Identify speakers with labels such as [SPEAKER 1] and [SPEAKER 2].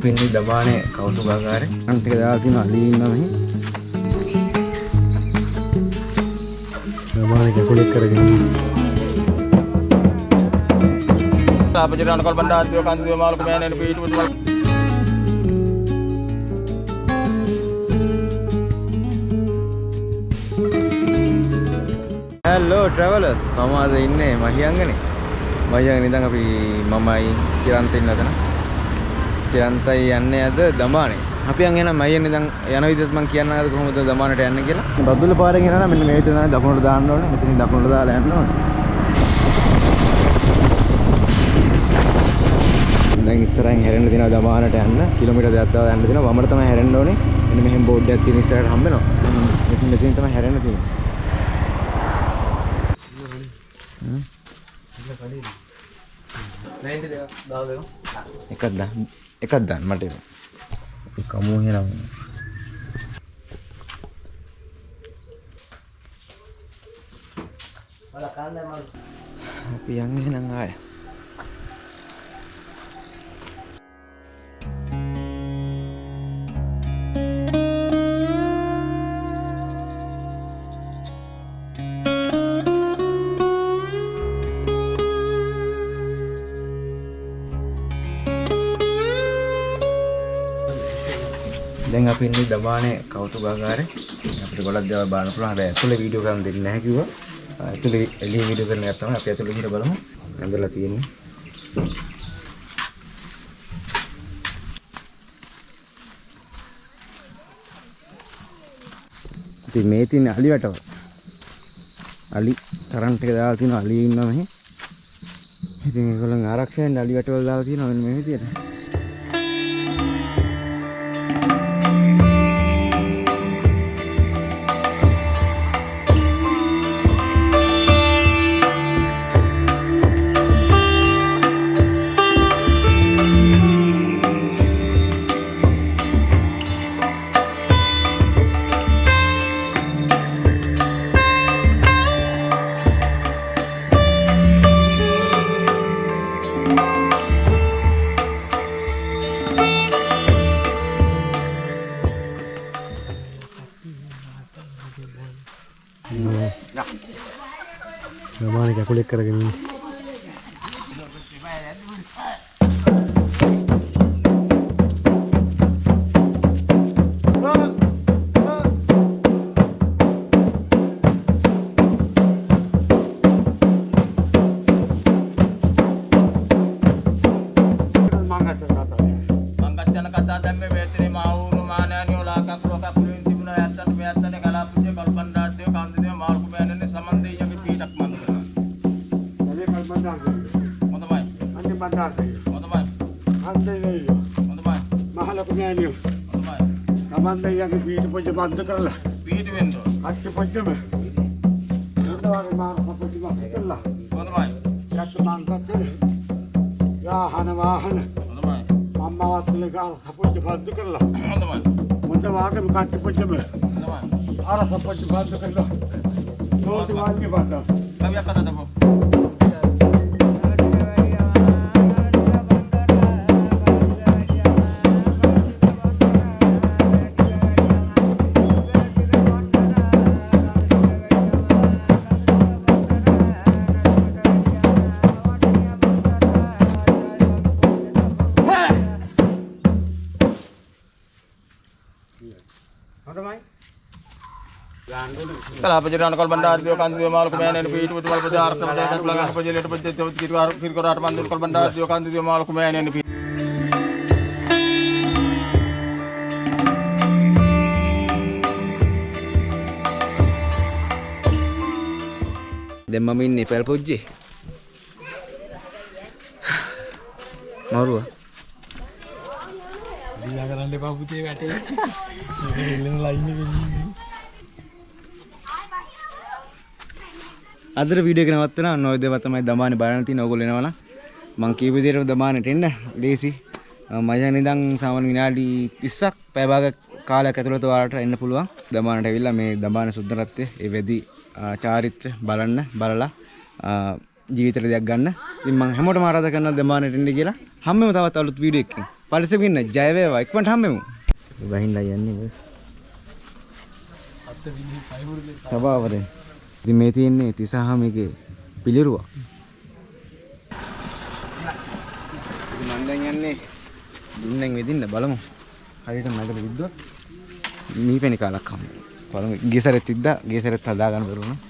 [SPEAKER 1] අපි ඉන්නේ දමානේ කෞතුකාගාරේ. අන්තික දාලා තියෙන අලි ඉන්නවා මෙහි. දමානේ කකුලෙක් කරගෙන.
[SPEAKER 2] තාපජරණ කල් බණ්ඩාරදිව කන්දිව මාළුක මෑණියන් පිටුපුතු
[SPEAKER 1] Hello travelers. මම අද ඉන්නේ මහියංගනේ. මහියංගනේ ඉඳන් අපි මමයි චිරන්තේ ඉන්න තැන. චිරන්තයි යන්නේ අද දමානේ. අපි යන් එන මහියංගනේ ඉඳන් යන විදිහත් මම කියන්න ආද කොහොමද දමානට යන්නේ කියලා. බද්දුල පාරෙන් එනවා මෙන්න මේ විදිහට තමයි දකුණට දාන්න ඕනේ. මෙතනින් දකුණට දාලා යන්න ඕනේ. දැන් ඉස්සරහින් හැරෙන්න තියෙනවා දමානට යන්න. කිලෝමීටර් 2ක් තව යන්න තියෙනවා. වමට තමයි හැරෙන්න ඕනේ. මෙන්න මෙහෙම බෝඩ් එකක් තියෙන ඉස්සරහට හම්බ වෙනවා. මෙතනින් තමයි හැරෙන්න තියෙන්නේ. එකක් දාන්න මට ඒක. අපි කමු එහෙනම්. අපි යන්නේ එහෙනම් ආයෙ. දැන් අපි ඉන්නේ දමානේ කෞතුකාගාරේ. අපිට ගොඩක් දේවල් බලන්න පුළුවන්. හැබැයි ඇතුලේ වීඩියෝ කරන්න දෙන්නේ නැහැ කිව්වා. ඇතුලේ එළිය වීඩියෝ කරන එක තමයි අපි ඇතුලේ ගිහින් බලමු. ඇඳලා තියෙන්නේ. ඉතින් මේ තියෙන අලි වටව. අලි කරන්ට් එක දාලා තියෙන අලි ඉන්නවා මෙහි. ඉතින් ඒගොල්ලන් ආරක්ෂාවෙන් අලි වටවල දාලා තියෙනවා මෙන්න මේ විදියට. දමානේ කකුලෙක් කරගෙන ඉන්නේ. Yang itu punya bantu kerla. Pitu bendo. Akti punya me. Itu orang mana apa punya kerla. Mana mai? Yak mangkat tu. Ya hana wahana. Mana mai? Mama waktu legal punya bantu kerla. Mana mai? Macam apa bukan punya me. Mana mai? Arah punya bantu kerla. Dua tu lagi bantu. Kami akan ada apa? තාපජරණ කල් බණ්ඩාරදිව කන්දිව මාළුක මෑණියන් පිටුපුතු මල්පද ආර්ථන දෙකක් ළඟ පොජලෙට පොජ්ජත් කිරිකොරාට මන්දිර කල් බණ්ඩාරදිව කන්දිව මාළුක මෑණියන් දැන් මම ඉන්නේ පැල් පොජ්ජේ. මරුවා. දිලා කරන්න එපා පුතේ වැටේ. මේක ඉල්ලන ලයින් එකේ ඉන්නේ. අදට වීඩියෝ එක නවත්තනවා. ඔන්න ඔය දේවල් තමයි දමානේ බලන්න තියෙන. ඕගොල්ලෝ එනවනම් මං කියපු විදිහට දමානේට එන්න. ලේසි. මයන් ඉඳන් සාමාන්‍ය විනාඩි 30ක් පැය භාගයක් කාලයක් ඇතුළත ඔයාලට එන්න පුළුවන්. දමානට ඇවිල්ලා මේ දමානේ සුන්දරත්වය, ඒ වෙදි චාරිත්‍ර බලන්න, බලලා ජීවිතේට දෙයක් ගන්න. ඉතින් මම හැමෝටම ආරාධනා කරනවා දමානේට එන්න කියලා. හැමෝම තවත් අලුත් වීඩියෝ එකකින්
[SPEAKER 3] පරිසමින්න ජය වේවා ඉක්මනට හම්බෙමු. වහින්ලා යන්නේ බස්. සබාවරේ. ඉතින් මේ තියෙන්නේ තිසහාමිගේ පිළිරුවක්. මම දැන් යන්නේ දුන්නෙන් වෙදින්න බලමු. හරියට නගර විද්දුවක්. මීපෙනි කාලක් හම්බ. බලමු ගියසරෙත් විද්දා ගියසරෙත් හදා ගන්න බැරුණා.